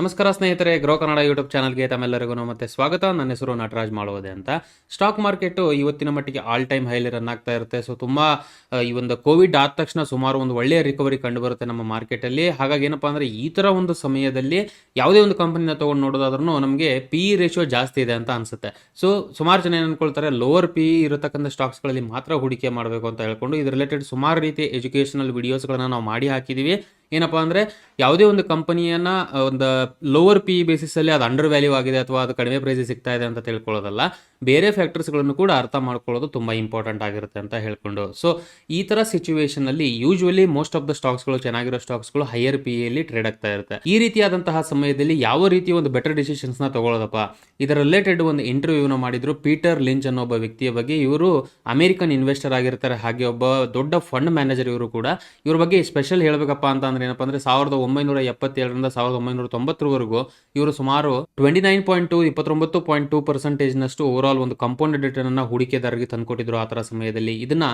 ನಮಸ್ಕಾರ ಸ್ನೇಹಿತರೆ, grow Kannada YouTube ಚಾನಲ್ಗೆ ತಮ್ಮೆಲ್ಲರಿಗೂ ಮತ್ತೆ ಸ್ವಾಗತ. ನನ್ನ ಹೆಸರು ನಟರಾಜ್ ಮಾಡುವುದೇ ಅಂತ. ಸ್ಟಾಕ್ ಮಾರ್ಕೆಟು ಇವತ್ತಿನ ಮಟ್ಟಿಗೆ ಆಲ್ ಟೈಮ್ ಹೈಲಿ ರನ್ ಆಗ್ತಾ ಇರುತ್ತೆ. ಸೊ ತುಂಬ ಈ ಒಂದು ಕೋವಿಡ್ ಆದ ತಕ್ಷಣ ಸುಮಾರು ಒಂದು ಒಳ್ಳೆಯ ರಿಕವರಿ ಕಂಡು ಬರುತ್ತೆ ನಮ್ಮ ಮಾರ್ಕೆಟಲ್ಲಿ. ಹಾಗಾಗಿ ಏನಪ್ಪ ಅಂದರೆ ಈ ಥರ ಒಂದು ಸಮಯದಲ್ಲಿ ಯಾವುದೇ ಒಂದು ಕಂಪನಿನ ತೊಗೊಂಡು ನೋಡೋದಾದ್ರೂ ನಮಗೆ ಪಿ ರೇಷಿಯೋ ಜಾಸ್ತಿ ಇದೆ ಅಂತ ಅನಿಸುತ್ತೆ. ಸೊ ಸುಮಾರು ಜನ ಏನು ಅನ್ಕೊಳ್ತಾರೆ, ಲೋವರ್ ಪಿ ಇರತಕ್ಕಂಥ ಸ್ಟಾಕ್ಸ್ಗಳಲ್ಲಿ ಮಾತ್ರ ಹೂಡಿಕೆ ಮಾಡಬೇಕು ಅಂತ ಹೇಳ್ಕೊಂಡು ಇದು ರಿಲೇಟೆಡ್ ಸುಮಾರು ರೀತಿಯ ಎಜುಕೇಷನಲ್ ವಿಡಿಯೋಸ್ಗಳನ್ನು ನಾವು ಮಾಡಿ ಹಾಕಿದ್ದೀವಿ. ಏನಪ್ಪ ಅಂದರೆ ಯಾವುದೇ ಒಂದು ಕಂಪನಿಯನ್ನು ಒಂದು ಲೋವರ್ ಪಿ ಬೇಸಿಸಲ್ಲಿ ಅದು ಅಂಡರ್ ವ್ಯಾಲ್ಯೂ ಆಗಿದೆ ಅಥವಾ ಅದು ಕಡಿಮೆ ಪ್ರೈಸಿಗೆ ಸಿಗ್ತಾ ಇದೆ ಅಂತ ತಿಳ್ಕೊಳ್ಳೋದಲ್ಲ, ಬೇರೆ ಫ್ಯಾಕ್ಟರ್ಸ್ಗಳನ್ನು ಕೂಡ ಅರ್ಥ ಮಾಡ್ಕೊಳ್ಳೋದು ತುಂಬ ಇಂಪಾರ್ಟೆಂಟ್ ಆಗಿರುತ್ತೆ ಅಂತ ಹೇಳ್ಕೊಂಡು. ಸೊ ಈ ಥರ ಸಿಚುವೇಷನಲ್ಲಿ ಯೂಶ್ವಲಿ ಮೋಸ್ಟ್ ಆಫ್ ದ ಸ್ಟಾಕ್ಸ್ಗಳು, ಚೆನ್ನಾಗಿರೋ ಸ್ಟಾಕ್ಸ್ಗಳು ಹೈಯರ್ ಪಿ ಯಲ್ಲಿ ಟ್ರೇಡ್ ಆಗ್ತಾ ಇರುತ್ತೆ. ಈ ರೀತಿಯಾದಂತಹ ಸಮಯದಲ್ಲಿ ಯಾವ ರೀತಿ ಒಂದು ಬೆಟರ್ ಡಿಸಿಷನ್ಸ್ನ ತಗೊಳ್ಳೋದಪ್ಪ, ಇದರ ರಿಲೇಟೆಡ್ ಒಂದು ಇಂಟರ್ವ್ಯೂನ ಮಾಡಿದ್ರು ಪೀಟರ್ ಲಿಂಚ್ ಅನ್ನೋ ಒಬ್ಬ ವ್ಯಕ್ತಿಯ ಬಗ್ಗೆ. ಇವರು ಅಮೆರಿಕನ್ ಇನ್ವೆಸ್ಟರ್ ಆಗಿರ್ತಾರೆ, ಹಾಗೆ ಒಬ್ಬ ದೊಡ್ಡ ಫಂಡ್ ಮ್ಯಾನೇಜರ್ ಇವರು ಕೂಡ. ಇವ್ರ ಬಗ್ಗೆ ಸ್ಪೆಷಲ್ ಹೇಳಬೇಕಪ್ಪ ಅಂತ ಅಂದ್ರೆ ಏನಪ್ಪ ಅಂದರೆ 1977ರಿಂದ 1990ರವರೆಗೂ ಇವರು ಸುಮಾರು 29.2% ಓವರ್ ಆಲ್ ಒಂದು ಕಂಪೌಂಡೆಡ್ ರಿಟರ್ನ್ ಅನ್ನ ಹೂಡಿಕೆದಾರರಿಗೆ ತಂದುಕೊಟ್ಟಿದ್ರು ಆ ಥರ ಸಮಯದಲ್ಲಿ. ಇದನ್ನ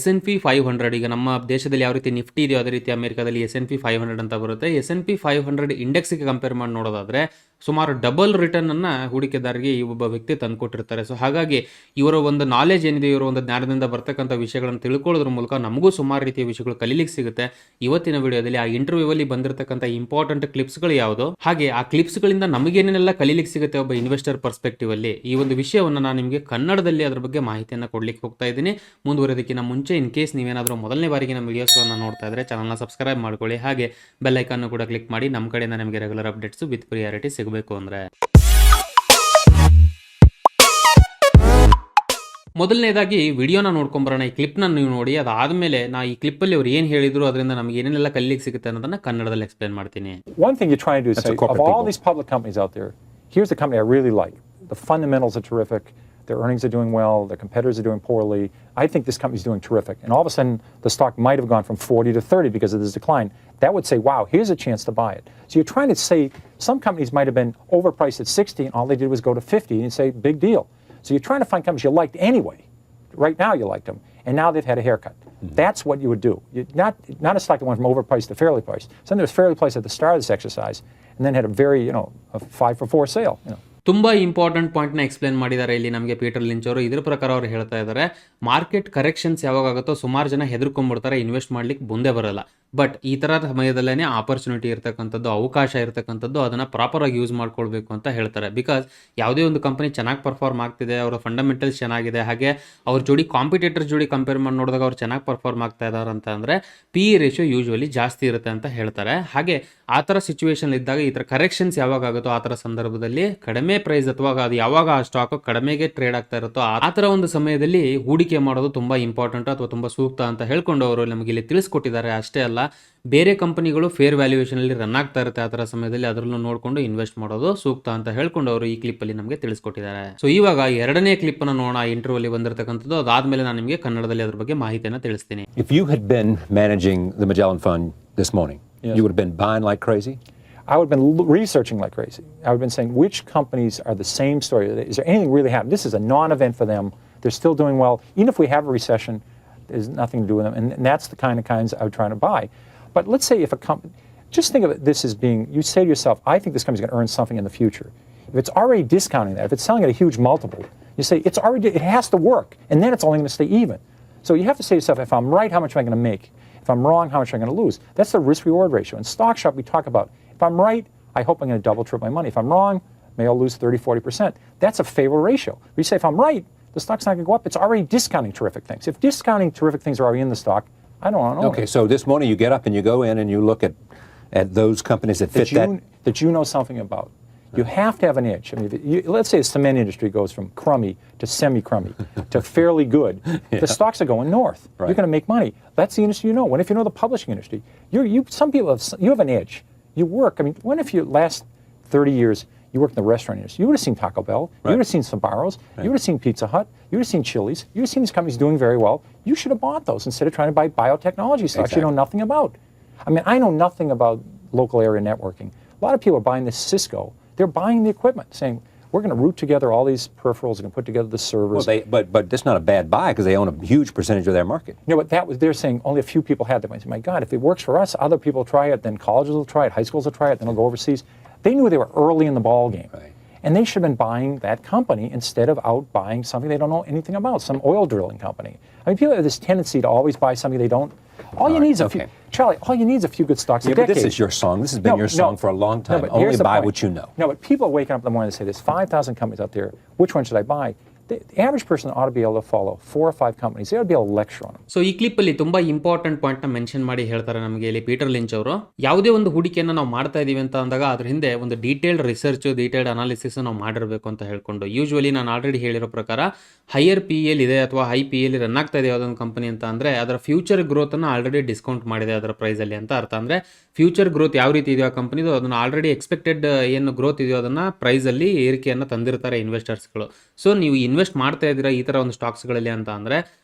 S&P 500, ಈಗ ನಮ್ಮ ದೇಶದಲ್ಲಿ ಯಾವ ರೀತಿ ನಿಫ್ಟಿ ಇದೆಯೋ ಅದೇ ರೀತಿ ಅಮೆರಿಕಾದಲ್ಲಿ S&P 500 ಅಂತ ಬರುತ್ತೆ. S&P 500 ಇಂಡೆಕ್ಸ್ಗೆ ಕಂಪೇರ್ ಮಾಡಿ ನೋಡೋದಾದ್ರೆ ಸುಮಾರು ಡಬಲ್ ರಿಟರ್ನ್ ಅನ್ನ ಹೂಡಿಕೆದಾರರಿಗೆ ಈ ಒಬ್ಬ ವ್ಯಕ್ತಿ ತಂದುಕೊಟ್ಟಿರ್ತಾರೆ. ಸೊ ಹಾಗಾಗಿ ಇವರ ಒಂದು ನಾಲೆಜ್ ಏನಿದೆ, ಇವರ ಒಂದು ಜ್ಞಾನದಿಂದ ಬರ್ತಕ್ಕಂಥ ವಿಷಯಗಳನ್ನು ತಿಳ್ಕೊಳ್ಳೋದ್ರ ಮೂಲಕ ನಮಗೂ ಸುಮಾರು ರೀತಿಯ ವಿಷಯಗಳು ಕಲೀಲಿಕ್ಕೆ ಸಿಗುತ್ತೆ. ಇವತ್ತಿನ ವಿಡಿಯೋದಲ್ಲಿ ಆ ಇಂಟರ್ವ್ಯೂ ಅಲ್ಲಿ ಬಂದಿರತಕ್ಕಂಥ ಇಂಪಾರ್ಟೆಂಟ್ ಕ್ಲಿಪ್ಸ್ಗಳು ಯಾವುದು, ಹಾಗೆ ಆ ಕ್ಲಿಪ್ಸ್ಗಳಿಂದ ನಮಗೇನೆಲ್ಲ ಕಲೀಲಿಕ್ಕೆ ಸಿಗುತ್ತೆ ಒಬ್ಬ ಇನ್ವೆಸ್ಟರ್ ಪರ್ಸ್ಪೆಕ್ಟಿವ್ ಅಲ್ಲಿ, ಈ ಒಂದು ವಿಷಯವನ್ನು ನಾನು ನಿಮಗೆ ಕನ್ನಡದಲ್ಲಿ ಅದ್ರ ಬಗ್ಗೆ ಮಾಹಿತಿಯನ್ನು ಕೊಡ್ಲಿಕ್ಕೆ ಹೋಗ್ತಾ ಇದ್ದೀನಿ. ಮುಂದುವರೆದಕ್ಕಿಂತ ಮುಂಚೆ ಇನ್ ಕೇಸ್ ನೀವೇನಾದರೂ ಮೊದಲನೇ ಬಾರಿಗೆ ನಮ್ಮ ವಿಡಿಯೋಸ್ಗಳನ್ನು ನೋಡ್ತಾ ಇದ್ರೆ ಚಾನಲ್ನ ಸಬ್ಸ್ಕ್ರೈಬ್ ಮಾಡ್ಕೊಳ್ಳಿ, ಹಾಗೆ ಬೆಲ್ ಐಕಾನ್ ಕೂಡ ಕ್ಲಿಕ್ ಮಾಡಿ. ನಮ್ಮ ಕಡೆಯಿಂದ ನಿಮಗೆ ರೆಗ್ಯುಲರ್ ಅಪ್ಡೇಟ್ಸ್ ವಿತ್ ಪ್ರಿಯಾರಿಟಿ ಸಿಗಬೇಕು ಅಂದ್ರೆ. ಮೊದಲನೇದಾಗಿ ವಿಡಿಯೋನ ನೋಡ್ಕೊಂಬರೋಣ. ಈ ಕ್ಲಿಪ್ನ ನೀವು ನೋಡಿ, ಅದಾದ್ಮೇಲೆ ನಾ ಈ ಕ್ಲಿಪ್ಪಲ್ಲಿ ಅವ್ರು ಏನು ಹೇಳಿದ್ರು, ಅದರಿಂದ ನಮಗೆ ಏನೆಲ್ಲ ಕಲಿಲಿಕ್ಕೆ ಸಿಗುತ್ತೆ ಅನ್ನೋದನ್ನ ಕನ್ನಡದಲ್ಲಿ ಎಕ್ಸ್ಪ್ಲೇನ್ ಮಾಡ್ತೀನಿ. One thing you're trying to do is say, of all these public companies out there, here's a company I really like. The fundamentals are terrific. Their earnings are doing well. Their competitors are doing poorly. I think this company's doing terrific. And all of a sudden, the stock might have gone from 40 to 30 because of this decline. That would say, wow, here's a chance to buy it. So you're trying to say some companies might have been overpriced at 60 and all they did was go to 50 and say, big deal. So you're trying to find companies you liked anyway. Right now you liked them, and now they've had a haircut. That's what you would do. Not a stock that went from overpriced to fairly priced. Something that was fairly priced at the start of this exercise and then had a very, a 5 for 4 sale. ತುಂಬ important ಪಾಯಿಂಟ್ನ explain ಮಾಡಿದ್ದಾರೆ ಇಲ್ಲಿ ನಮಗೆ Peter Lynch ಅವರು. ಇದರ ಪ್ರಕಾರ ಅವರು ಹೇಳ್ತಾ ಇದ್ದಾರೆ, ಮಾರ್ಕೆಟ್ ಕರೆಕ್ಷನ್ಸ್ ಯಾವಾಗ ಆಗುತ್ತೋ ಸುಮಾರು ಜನ ಹೆದರ್ಕೊಂಡ್ಬಿಡ್ತಾರೆ, ಇನ್ವೆಸ್ಟ್ ಮಾಡ್ಲಿಕ್ಕೆ ಮುಂದೆ ಬರಲ್ಲ. ಬಟ್ ಈ ಥರ ಸಮಯದಲ್ಲೇ ಆಪರ್ಚುನಿಟಿ ಇರ್ತಕ್ಕಂಥದ್ದು, ಅವಕಾಶ ಇರ್ತಕ್ಕಂಥದ್ದು, ಅದನ್ನು ಪ್ರಾಪರಾಗಿ ಯೂಸ್ ಮಾಡ್ಕೊಳ್ಬೇಕು ಅಂತ ಹೇಳ್ತಾರೆ. ಬಿಕಾಸ್ ಯಾವುದೇ ಒಂದು ಕಂಪನಿ ಚೆನ್ನಾಗಿ ಪರ್ಫಾರ್ಮ್ ಆಗ್ತಿದೆ, ಅವರ ಫಂಡಮೆಂಟಲ್ಸ್ ಚೆನ್ನಾಗಿದೆ, ಹಾಗೆ ಅವ್ರ ಜೋಡಿ ಕಾಂಪಿಟೇಟರ್ ಜೋಡಿ ಕಂಪೇರ್ ಮಾಡಿ ನೋಡಿದಾಗ ಅವ್ರು ಚೆನ್ನಾಗಿ ಪರ್ಫಾರ್ಮ್ ಆಗ್ತಾ ಇದ್ದಾರೆ ಅಂತ ಅಂದರೆ ಪಿ ರೇಷಿಯೋ ಯೂಶ್ವಲಿ ಜಾಸ್ತಿ ಇರುತ್ತೆ ಅಂತ ಹೇಳ್ತಾರೆ. ಹಾಗೆ ಆ ಥರ ಸಿಚುವೇಶನ್ ಇದ್ದಾಗ, ಈ ಥರ ಕರೆಕ್ಷನ್ಸ್ ಯಾವಾಗ ಆಗುತ್ತೋ ಆ ಥರ ಸಂದರ್ಭದಲ್ಲಿ ಕಡಿಮೆ ಪ್ರೈಸ್ ಅಥವಾ ಅದು ಯಾವಾಗ ಆ ಸ್ಟಾಕ್ ಕಡಿಮೆಗೆ ಟ್ರೇಡ್ ಆಗ್ತಾ ಇರುತ್ತೋ ಆ ಥರ ಒಂದು ಸಮಯದಲ್ಲಿ ಹೂಡಿಕೆ ಮಾಡೋದು ತುಂಬಾ ಇಂಪಾರ್ಟೆಂಟ್ ಅಥವಾ ತುಂಬಾ ಸೂಕ್ತ ಅಂತ ಹೇಳ್ಕೊಂಡು ಅವರು ನಮಗೆ ಇಲ್ಲಿ ತಿಳಿಸ್ಕೊಟ್ಟಿದ್ದಾರೆ. ಅಷ್ಟೇ ಅಲ್ಲ, ಬೇರೆ ಕಂಪನಿಗಳು ಫೇರ್ ವ್ಯಾಲ್ಯೂಯೇಷನ್ ಅಲ್ಲಿ ರನ್ ಆಗ್ತಾ ಇರುತ್ತೆ ಆ ಥರ ಸಮಯದಲ್ಲಿ, ಅದರಲ್ಲೂ ನೋಡಿಕೊಂಡು ಇನ್ವೆಸ್ಟ್ ಮಾಡೋದು ಸೂಕ್ತ ಅಂತ ಹೇಳ್ಕೊಂಡು ಅವರು ಈ ಕ್ಲಿಪ್ ಅಲ್ಲಿ ನಮಗೆ ತಿಳಿಸ್ಕೊಟ್ಟಿದ್ದಾರೆ. ಸೊ ಇವಾಗ ಎರಡನೇ ಕ್ಲಿಪ್ ಅನ್ನು ನೋಡೋಣ, ಇಂಟರ್ವ್ಯೂ ಅಲ್ಲಿ ಬಂದಿರತಕ್ಕಂಥದ್ದು. ಅದಾದ್ಮೇಲೆ ನಾನು ನಿಮಗೆ ಕನ್ನಡದಲ್ಲಿ ಅದ್ರ ಬಗ್ಗೆ ಮಾಹಿತಿಯನ್ನು ತಿಳಿಸ್ತೀನಿ. If you had been managing the Magellan Fund this morning, yes, you would have been buying like crazy? I would have been researching like crazy. I would have been saying, which companies are the same story? Is there anything really happening? This is a non-event for them. They're still doing well. Even if we have a recession, there's nothing to do with them. And that's the kind of kinds I would try to buy. But let's say if a company, just think of it, this as being, you say to yourself, I think this company's going to earn something in the future. If it's already discounting that, if it's selling at a huge multiple, you say, it has to work. And then it's only going to stay even. So you have to say to yourself, if I'm right, how much am I going to make? If I'm wrong, how much am I going to lose? That's the risk-reward ratio. In Stock Shop, we talk about, if I'm right, I hope I'm going to double, triple my money. If I'm wrong, maybe I'll lose 30, 40%. That's a favorable ratio. If you say, if I'm right, the stock's not going to go up, it's already discounting terrific things. If discounting terrific things are already in the stock, I don't want to own Okay, it. so this morning you get up and you go in and you look at those companies that fit that you know something about. You have to have an edge. I mean, let's say the cement industry goes from crummy to semi-crummy to fairly good. Yeah. The stocks are going north. Right. You're going to make money. That's the industry you know. What if you know the publishing industry? Some people you have an edge. You work. I mean, what if you last 30 years you worked in the restaurant industry? You would have seen Taco Bell. Right. You would have seen Sbarro's. Right. You would have seen Pizza Hut. You would have seen Chili's. You would have seen these companies doing very well. You should have bought those instead of trying to buy biotechnology stocks you know nothing about. I mean, I know nothing about local area networking. A lot of people are buying this Cisco. They're buying the equipment, saying, we're going to route together all these peripherals and put together the servers. Well, but that's not a bad buy because they own a huge percentage of their market. But they're saying only a few people had them. I said, my God, if it works for us, other people will try it, then colleges will try it, high schools will try it, then it'll go overseas. They knew they were early in the ball game. Right. And they should have been buying that company instead of out buying something they don't know anything about, some oil drilling company. I mean, people have this tendency to always buy something they don't. All you need is a few, Charlie, all you need is a few good stocks. Yeah, but this is your song. This has been your song for a long time. But Only here's the buy point. what you know. No, but people are waking up in the morning and say, there's 5,000 companies out there. Which one should I buy? The average person ought to be able to follow 4 or 5 companies. They ought to be able to lecture on them. So ಈ clip ಅಲ್ಲಿ ತುಂಬಾ important point ನ mention ಮಾಡಿ ಹೇಳ್ತಾರೆ ನಮಗೆ ಇಲ್ಲಿ Peter Lynch ಅವರು. ಯಾವುದೇ ಒಂದು ಹೂಡಿಕೆಯನ್ನು ನಾವು ಮಾಡ್ತಾ ಇದೀವಿ ಅಂತ ಅಂದಾಗ ಅದ್ರ ಹಿಂದೆ ಒಂದು ಡೀಟೇಲ್ಡ್ ರಿಸರ್ಚ್, ಡೀಟೇಲ್ಡ್ ಅನಾಲಿಸಿಸ್ ನಾವು ಮಾಡಿರಬೇಕು ಅಂತ ಹೇಳ್ಕೊಂಡು, ಯೂಶುವಲಿ ನಾನು ಆಲ್ರೆಡಿ ಹೇಳಿರೋ ಪ್ರಕಾರ ಹೈಯರ್ ಪಿ ಎಲ್ ಇದೆ ಅಥವಾ ಹೈ ಪಿ ಎಲ್ ರನ್ ಆಗ್ತಾ ಇದೆ ಯಾವುದೊಂದು ಕಂಪನಿ ಅಂತ ಅಂದ್ರೆ ಅದರ ಫ್ಯೂಚರ್ ಗ್ರೋತ್ ಅನ್ನು ಆಲ್ರೆಡಿ ಡಿಸ್ಕೌಂಟ್ ಮಾಡಿದೆ ಅದರ ಪ್ರೈಸ್ ಅಲ್ಲಿ ಅಂತ ಅರ್ಥ. ಅಂದ್ರೆ ಫ್ಯೂಚರ್ ಗ್ರೋತ್ ಯಾವ ರೀತಿ ಇದೆಯೋ ಆ ಕಂಪನಿದು ಅದನ್ನ ಆಲ್ರೆಡಿ ಎಕ್ಸ್ಪೆಕ್ಟೆಡ್ ಏನು ಗ್ರೋತ್ ಇದೆಯೋ ಅದನ್ನ ಪ್ರೈಸ್ ಅಲ್ಲಿ ಏರಿಕೆಯನ್ನು ತಂದಿರ್ತಾರೆ ಇನ್ವೆಸ್ಟರ್ಸ್ಗಳು. ಸೊ ನೀವು ಇನ್ವೆಸ್ಟ್ ಮಾಡ್ತಾ ಇದ್ದೀರಾ ಈ ತರ ಒಂದು ಸ್ಟಾಕ್ಸ್ಗಳಲ್ಲಿ ಅಂತ ಅಂದ್ರೆ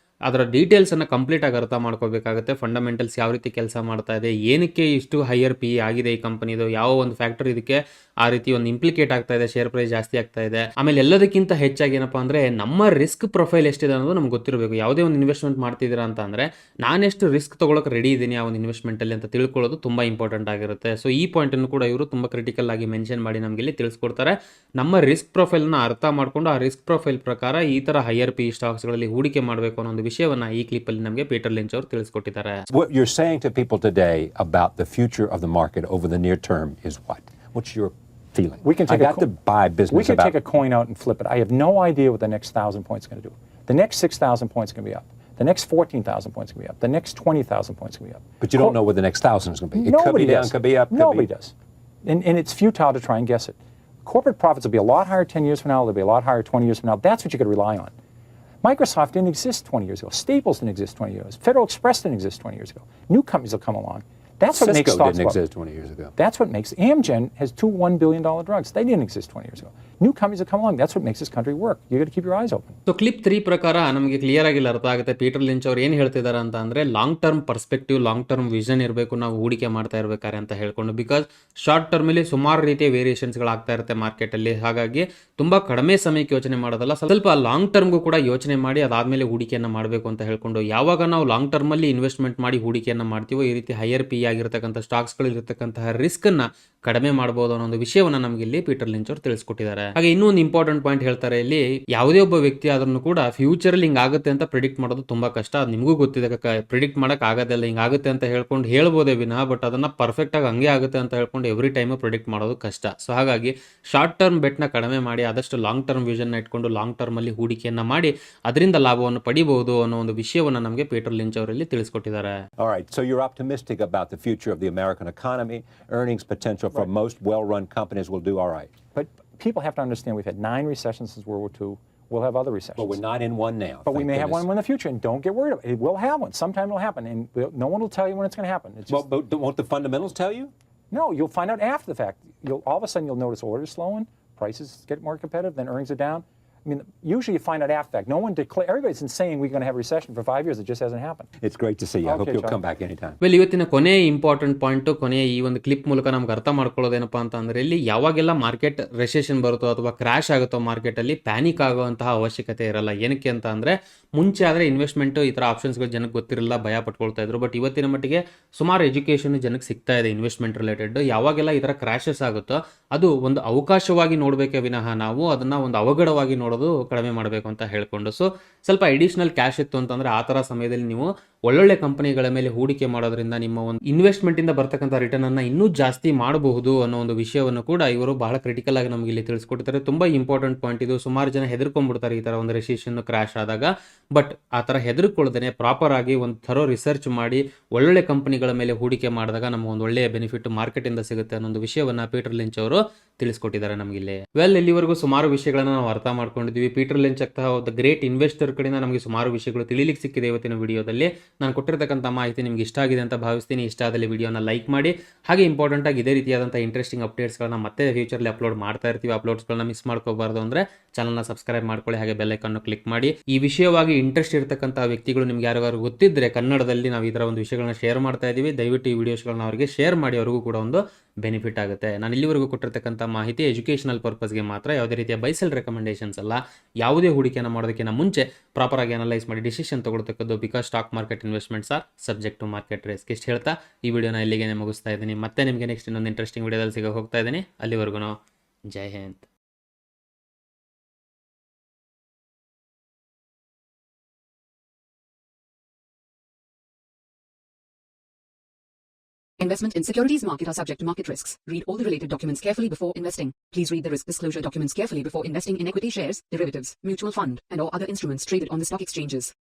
ಅದರ ಡೀಟೇಲ್ಸನ್ನು ಕಂಪ್ಲೀಟಾಗಿ ಅರ್ಥ ಮಾಡ್ಕೋಬೇಕಾಗುತ್ತೆ. ಫಂಡಮೆಂಟಲ್ಸ್ ಯಾವ ರೀತಿ ಕೆಲಸ ಮಾಡ್ತಾ ಇದೆ, ಏನಕ್ಕೆ ಇಷ್ಟು ಹೈಯರ್ ಪಿ ಆಗಿದೆ ಈ ಕಂಪನಿದು, ಯಾವ ಒಂದು ಫ್ಯಾಕ್ಟರ್ ಇದಕ್ಕೆ ಆ ರೀತಿ ಒಂದು ಇಂಪ್ಲಿಕೇಟ್ ಆಗ್ತಾ ಇದೆ, ಶೇರ್ ಪ್ರೈಸ್ ಜಾಸ್ತಿ ಆಗ್ತಾ ಇದೆ. ಆಮೇಲೆ ಎಲ್ಲದಕ್ಕಿಂತ ಹೆಚ್ಚಾಗಿ ಏನಪ್ಪಾ ಅಂದ್ರೆ ನಮ್ಮ ರಿಸ್ಕ್ ಪ್ರೊಫೈಲ್ ಎಷ್ಟಿದೆ ಅನ್ನೋದು ನಮ್ಗೆ ಗೊತ್ತಿರಬೇಕು. ಯಾವುದೇ ಒಂದು ಇನ್ವೆಸ್ಟ್ಮೆಂಟ್ ಮಾಡ್ತಿದ್ದೀರಾ ಅಂತ ಅಂದ್ರೆ ನಾನೆಷ್ಟು ರಿಸ್ಕ್ ತಗೊಳಕ್ಕೆ ರೆಡಿ ಇದ್ದೀನಿ ಆ ಒಂದು ಇನ್ವೆಸ್ಟ್ಮೆಂಟ್ ಅಲ್ಲಿ ಅಂತ ತಿಳ್ಕೊಳ್ಳೋದು ತುಂಬಾ ಇಂಪಾರ್ಟೆಂಟ್ ಆಗಿರುತ್ತೆ. ಸೊ ಈ ಪಾಯಿಂಟ್ ಅನ್ನು ಕೂಡ ಇವರು ತುಂಬಾ ಕ್ರಿಟಿಕಲ್ ಆಗಿ ಮೆನ್ಷನ್ ಮಾಡಿ ನಮಗೆ ಇಲ್ಲಿ ತಿಳಿಸ್ಕೊಡ್ತಾರೆ. ನಮ್ಮ ರಿಸ್ಕ್ ಪ್ರೊಫೈಲ್ ನ ಅರ್ಥ ಮಾಡ್ಕೊಂಡು ಆ ರಿಸ್ಕ್ ಪ್ರೊಫೈಲ್ ಪ್ರಕಾರ ಈ ತರ ಹೈಯರ್ ಪಿ ಸ್ಟಾಕ್ಸ್ ಗಳಲ್ಲಿ ಹೂಡಿಕೆ ಮಾಡಬೇಕು ಅನ್ನೋ ಒಂದು ವಿಷಯವನ್ನ ಈ ಕ್ಲಿಪ್ ಅಲ್ಲಿ ನಮಗೆ ಪೀಟರ್ ಲಿಂಚ್ ಅವರು ತಿಳಿಸ್ಕೊಟ್ಟಿದ್ದಾರೆ. What you're saying to people today about the future of the market over the near term is what? What's your feeling? We can take I got to buy business we can about... take a coin out and flip it. I have no idea what the next 1,000 points is going to do. The next 6,000 points is going to be up. The next 14,000 points is going to be up. The next 20,000 points is going to be up. But you don't know what the next 1,000 is going to be. It Nobody could be down, does. could be up. Nobody does. And it's futile to try and guess it. Corporate profits will be a lot higher 10 years from now. They'll be a lot higher 20 years from now. That's what you got to rely on. Microsoft didn't exist 20 years ago. Staples didn't exist 20 years ago. Federal Express didn't exist 20 years ago. New companies will come along. That's what makes Cisco stocks didn't go up. exist 20 years ago. That's what makes Amgen has 2 $1 billion drugs. They didn't exist 20 years ago. New companies will come along. That's what makes this country work. You got to keep your eyes open. So clip 3 ಪ್ರಕಾರ ನಮಗೆ clear ಆಗಿ ಅರ್ಥ ಆಗುತ್ತೆ Peter Lynch ಅವ್ರು ಏನು ಹೇಳ್ತಿದ್ದಾರೆ ಅಂತ ಅಂದ್ರೆ long term perspective, long term vision ಇರಬೇಕು ನಾವು ಹೂಡಿಕೆ ಮಾಡ್ತಾ ಇರಬೇಕಾರೆ ಅಂತ ಹೇಳ್ಕೊಂಡು. ಬಿಕಾಸ್ ಶಾರ್ಟ್ ಟರ್ಮ್ ಅಲ್ಲಿ ಸುಮಾರು ರೀತಿಯ ವೇರಿಯೇಷನ್ಸ್ಗಳು ಆಗ್ತಾ ಇರುತ್ತೆ ಮಾರ್ಕೆಟ್ ಅಲ್ಲಿ. ಹಾಗಾಗಿ ತುಂಬಾ ಕಡಿಮೆ ಸಮಯಕ್ಕೆ ಯೋಚನೆ ಮಾಡೋದಲ್ಲ, ಸ್ವಲ್ಪ ಲಾಂಗ್ ಟರ್ಮ್ಗೂ ಕೂಡ ಯೋಚನೆ ಮಾಡಿ ಅದಾದ್ಮೇಲೆ ಹೂಡಿಕೆಯನ್ನು ಮಾಡಬೇಕು ಅಂತ ಹೇಳ್ಕೊಂಡು. ಯಾವಾಗ ನಾವು ಲಾಂಗ್ ಟರ್ಮ್ ಅಲ್ಲಿ ಇನ್ವೆಸ್ಟ್ಮೆಂಟ್ ಮಾಡಿ ಹೂಡಿಕೆಯನ್ನು ಮಾಡ್ತೀವೋ ಈ ರೀತಿ ಹೈಯರ್ ಪಿ ಆಗಿರ್ತಕ್ಕಂಥ ಸ್ಟಾಕ್ಸ್ ಗಳಿರ್ತಕ್ಕಂತಹ ರಿಸ್ಕ್ ಅನ್ನ ಕಡಿಮೆ ಮಾಡಬಹುದು ಅನ್ನೋ ಒಂದು ವಿಷಯವನ್ನ ನಮಗೆ ಇಲ್ಲಿ ಪೀಟರ್ ಲಿಂಚ್ ಅವರು ತಿಳಿಸ್ಕೊಟ್ಟಿದ್ದಾರೆ. ಹಾಗೆ ಇನ್ನೂ ಒಂದು ಇಂಪಾರ್ಟೆಂಟ್ ಪಾಯಿಂಟ್ ಹೇಳ್ತಾರೆ ಇಲ್ಲಿ, ಯಾವುದೇ ಒಬ್ಬ ವ್ಯಕ್ತಿ ಆದ್ರೂ ಕೂಡ ಫ್ಯೂಚರ್ ಅಲ್ಲಿ ಹಿಂಗಾಗುತ್ತೆ ಅಂತ ಪ್ರಿಡಿಕ್ಟ್ ಮಾಡೋದು ತುಂಬಾ ಕಷ್ಟ. ಅದು ನಿಮಗೂ ಗೊತ್ತಿದೆ, ಪ್ರಿಡಿಕ್ಟ್ ಮಾಡಕ್ ಆಗೋದಿಲ್ಲ. ಹಿಂಗಾಗುತ್ತೆ ಅಂತ ಹೇಳ್ಕೊಂಡು ಹೇಳ್ಬೋದೇ ವಿನಃ, ಬಟ್ ಅದನ್ನ ಪರ್ಫೆಕ್ಟ್ ಆಗಿ ಹಂಗೆ ಆಗುತ್ತೆ ಅಂತ ಹೇಳ್ಕೊಂಡು ಎವ್ರಿ ಟೈಮ್ ಪ್ರಿಡಿಕ್ಟ್ ಮಾಡೋದು ಕಷ್ಟ. ಸೊ ಹಾಗಾಗಿ ಶಾರ್ಟ್ ಟರ್ಮ್ ಬೆಟ್ ನ ಕಡಿಮೆ ಮಾಡಿ ಆದಷ್ಟು ಲಾಂಗ್ ಟರ್ಮ್ ವಿಷನ್ ಇಟ್ಕೊಂಡು ಲಾಂಗ್ ಟರ್ಮ್ ಅಲ್ಲಿ ಹೂಡಿಕೆಯನ್ನ ಮಾಡಿ ಅದರಿಂದ ಲಾಭವನ್ನು ಪಡಿಬಹುದು ಅನ್ನೋ ಒಂದು ವಿಷಯವನ್ನ ನಮಗೆ ಪೀಟರ್ ಲಿಂಚ್ ಅವರಲ್ಲಿ ತಿಳಿಸ್ಕೊಟ್ಟಿದ್ದಾರೆ. All right, so you're optimistic about the future of the American economy. Earnings potential for most well-run companies will do all right. But people have to understand we've had 9 recessions since World War II. We'll have other recessions. But we're not in one now. But we may have one in the future, and don't get worried about it. It will have one. Sometime it'll happen, and no one will tell you when it's going to happen. It's just, Well, but won't the fundamentals tell you? no, you'll find out after the fact. All of a sudden you'll notice orders slowing, prices get more competitive, then earnings are down. I mean, usually you find out after the fact. No one declare. Everybody's been saying we're going to have a recession for 5 years. It just hasn't happened. It's great to see you. I hope Okay, you'll Charlie. come back anytime. Well, ಇವತ್ತಿನ ಕೊನೆ important point, ಕೊನೆಯ ಈ ಒಂದು clip ಮೂಲಕ ನಮ್ಗೆ ಅರ್ಥ ಮಾಡ್ಕೊಳ್ಳೋದೇನಪ್ಪ ಅಂತ ಅಂದ್ರೆ, ಇಲ್ಲಿ ಯಾವಾಗೆಲ್ಲ ಮಾರ್ಕೆಟ್ ರೆಸೆಷನ್ ಬರುತ್ತೋ ಅಥವಾ ಕ್ರಾಶ್ ಆಗುತ್ತೋ ಮಾರ್ಕೆಟ್ ಅಲ್ಲಿ ಪ್ಯಾನಿಕ್ ಆಗುವಂತಹ ಅವಶ್ಯಕತೆ ಇರಲ್ಲ. ಏನಕ್ಕೆ ಅಂತ ಅಂದ್ರೆ, ಮುಂಚೆ ಆದರೆ ಇನ್ವೆಸ್ಟ್ಮೆಂಟ್ ಈ ಥರ ಆಪ್ಷನ್ಸ್ಗಳು ಜನಕ್ಕೆ ಗೊತ್ತಿರಲ್ಲ, ಭಯ ಪಟ್ಕೊಳ್ತಾ ಇದ್ರು. ಬಟ್ ಇವತ್ತಿನ ಮಟ್ಟಿಗೆ ಸುಮಾರು ಎಜುಕೇಷನ್ ಜನಕ್ಕೆ ಸಿಗ್ತಾ ಇದೆ ಇನ್ವೆಸ್ಟ್ಮೆಂಟ್ ರಿಲೇಟೆಡ್. ಯಾವಾಗೆಲ್ಲ ಈ ಥರ ಕ್ರಾಶಸ್ ಆಗುತ್ತೋ ಅದು ಒಂದು ಅವಕಾಶವಾಗಿ ನೋಡಬೇಕೇ ವಿನಃ ನಾವು ಅದನ್ನ ಒಂದು ಅವಘಡವಾಗಿ ನೋಡೋದು ಕಡಿಮೆ ಮಾಡಬೇಕು ಅಂತ ಹೇಳ್ಕೊಂಡು. ಸೊ ಸ್ವಲ್ಪ ಅಡಿಷನಲ್ ಕ್ಯಾಶ್ ಇತ್ತು ಅಂತಂದ್ರೆ ಆ ಥರ ಸಮಯದಲ್ಲಿ ನೀವು ಒಳ್ಳೊಳ್ಳೆ ಕಂಪನಿಗಳ ಮೇಲೆ ಹೂಡಿಕೆ ಮಾಡೋದ್ರಿಂದ ನಿಮ್ಮ ಒಂದು ಇನ್ವೆಸ್ಟ್ಮೆಂಟ್ ಇಂದ ಬರ್ತಕ್ಕಂಥ ರಿಟರ್ನ್ ಅನ್ನ ಇನ್ನೂ ಜಾಸ್ತಿ ಮಾಡಬಹುದು ಅನ್ನೋ ಒಂದು ವಿಷಯವನ್ನು ಕೂಡ ಇವರು ಬಹಳ ಕ್ರಿಟಿಕಲ್ ಆಗಿ ನಮಗೆ ಇಲ್ಲಿ ತಿಳಿಸ್ಕೊಡ್ತಾರೆ. ತುಂಬಾ ಇಂಪಾರ್ಟೆಂಟ್ ಪಾಯಿಂಟ್ ಇದು. ಸುಮಾರು ಜನ ಹೆದರ್ಕೊಂಡ್ಬಿಡ್ತಾರೆ ಈ ತರ ಒಂದು ರೆಸಿಷನ್ ಕ್ರಾಶ್ ಆದಾಗ. ಬಟ್ ಆ ತರ ಹೆದರ್ಕೊಳ್ಳದೇನೆ ಪ್ರಾಪರ್ ಆಗಿ ಒಂದು ಥರೋ ರಿಸರ್ಚ್ ಮಾಡಿ ಒಳ್ಳೊಳ್ಳೆ ಕಂಪನಿಗಳ ಮೇಲೆ ಹೂಡಿಕೆ ಮಾಡಿದಾಗ ನಮ್ಗೆ ಒಂದು ಒಳ್ಳೆಯ ಬೆನಿಫಿಟ್ ಮಾರ್ಕೆಟ್ ಇಂದ ಸಿಗುತ್ತೆ ಅನ್ನೋ ಒಂದು ವಿಷಯವನ್ನ ಪೀಟರ್ ಲಿಂಚ್ ಅವರು ತಿಳಿಸ್ಕೊಟ್ಟಿದ್ದಾರೆ ನಮಗೆ ಇಲ್ಲಿ. ವೆಲ್, ಇಲ್ಲಿವರೆಗೂ ಸುಮಾರು ವಿಷಯಗಳನ್ನ ನಾವು ಅರ್ಥ ಮಾಡ್ಕೊಂಡಿದ್ವಿ. ಪೀಟರ್ ಲಿಂಚ್ ಆಗ್ತಾ ದ ಗ್ರೇಟ್ ಇನ್ವೆಸ್ಟರ್ ಕಡೆಯಿಂದ ನಮಗೆ ಸುಮಾರು ವಿಷಯಗಳು ತಿಳಿಲಿಕ್ಕೆ ಸಿಕ್ಕಿದೆ ಇವತ್ತಿನ ವಿಡಿಯೋದಲ್ಲಿ. ನಾನು ಕೊಟ್ಟಿರ್ತಕ್ಕಂಥ ಮಾಹಿತಿ ನಿಮ್ಗೆ ಇಷ್ಟ ಆಗಿದೆ ಅಂತ ಭಾವಿಸ್ತೀನಿ. ಇಷ್ಟ ಆದಲ್ಲಿ ವಿಡಿಯೋನ ಲೈಕ್ ಮಾಡಿ. ಹಾಗೆ ಇಂಪಾರ್ಟೆಂಟ್ ಆಗಿ ಇದೇ ರೀತಿಯಾದಂಥ ಇಂಟ್ರೆಸ್ಟಿಂಗ್ ಅಪ್ಡೇಟ್ಸ್ಗಳನ್ನ ಮತ್ತೆ ಫ್ಯೂಚರ್ಲಿ ಅಪ್ಲೋಡ್ ಮಾಡ್ತಾ ಇರ್ತೀವಿ. ಅಪ್ಲೋಡ್ಸ್ಗಳನ್ನ ಮಿಸ್ ಮಾಡ್ಕೋಬಾರ್ದು ಅಂದ್ರೆ ಚಾನಲ್ನ ಸಬ್ಸ್ಕ್ರೈಬ್ ಮಾಡ್ಕೊಳ್ಳಿ, ಹಾಗೆ ಬೆಲ್ ಐಕಾನ್ ಕ್ಲಿಕ್ ಮಾಡಿ. ಈ ವಿಷಯವಾಗಿ ಇಂಟ್ರೆಸ್ಟ್ ಇರತಕ್ಕಂಥ ವ್ಯಕ್ತಿಗಳು ನಿಮ್ಗೆ ಯಾರು ಗೊತ್ತಿದ್ರೆ ಕನ್ನಡದಲ್ಲಿ ನಾವು ಈ ಥರ ಒಂದು ವಿಷಯಗಳನ್ನ ಶೇರ್ ಮಾಡ್ತಾ ಇದ್ದೀವಿ. ದಯವಿಟ್ಟು ಈ ವಿಡಿಯೋಸ್ಗಳನ್ನ ಅವರಿಗೆ ಶೇರ್ ಮಾಡಿ, ಅವ್ರಿಗೂ ಕೂಡ ಒಂದು ಬೆನಿಫಿಟ್ ಆಗುತ್ತೆ. ನಾನು ಇಲ್ಲಿವರೆಗೂ ಕೊಟ್ಟಿರ್ತಕ್ಕಂಥ ಮಾಹಿತಿ ಎಜುಕೇಷನಲ್ ಪರ್ಪಸ್ಗೆ ಮಾತ್ರ, ಯಾವುದೇ ರೀತಿಯ ಬೈ ಸೆಲ್ ರೆಕಮೆಂಡೇಷನ್ಸ್ ಅಲ್ಲ. ಮಾಡೋದಲ್ಲ. ಯಾವುದೇ ಹೂಡಿಕೆಯನ್ನು ಮಾಡೋದಕ್ಕಿಂತ ಮುಂಚೆ ಪ್ರಾಪರಾಗಿ ಅನಲೈಸ್ ಮಾಡಿ ಡಿಸಿಷನ್ ತಗೊಳ್ತಕ್ಕದ್ದು. Because stock market investments are subject to market risk. ಇಷ್ಟು ಹೇಳ್ತಾ ಈ ವಿಡಿಯೋನ ಇಲ್ಲಿಗೆ ಮುಗಿಸ್ತಾ ಇದ್ದೀನಿ. ಮತ್ತೆ ನಿಮಗೆ ನೆಕ್ಸ್ಟ್ ಇನ್ನೊಂದು ಇಂಟ್ರೆಸ್ಟಿಂಗ್ ವಿಡಿಯೋದಲ್ಲಿ ಸಿಗೋ ಹೋಗ್ತಾ ಇದ್ದೀನಿ. ಅಲ್ಲಿವರೆಗೂ ಜೈ Hind. Investment in securities market are subject to market risks. Read all the related documents carefully before investing. Please read the risk disclosure documents carefully before investing in equity shares, derivatives, mutual fund, and or other instruments traded on the stock exchanges.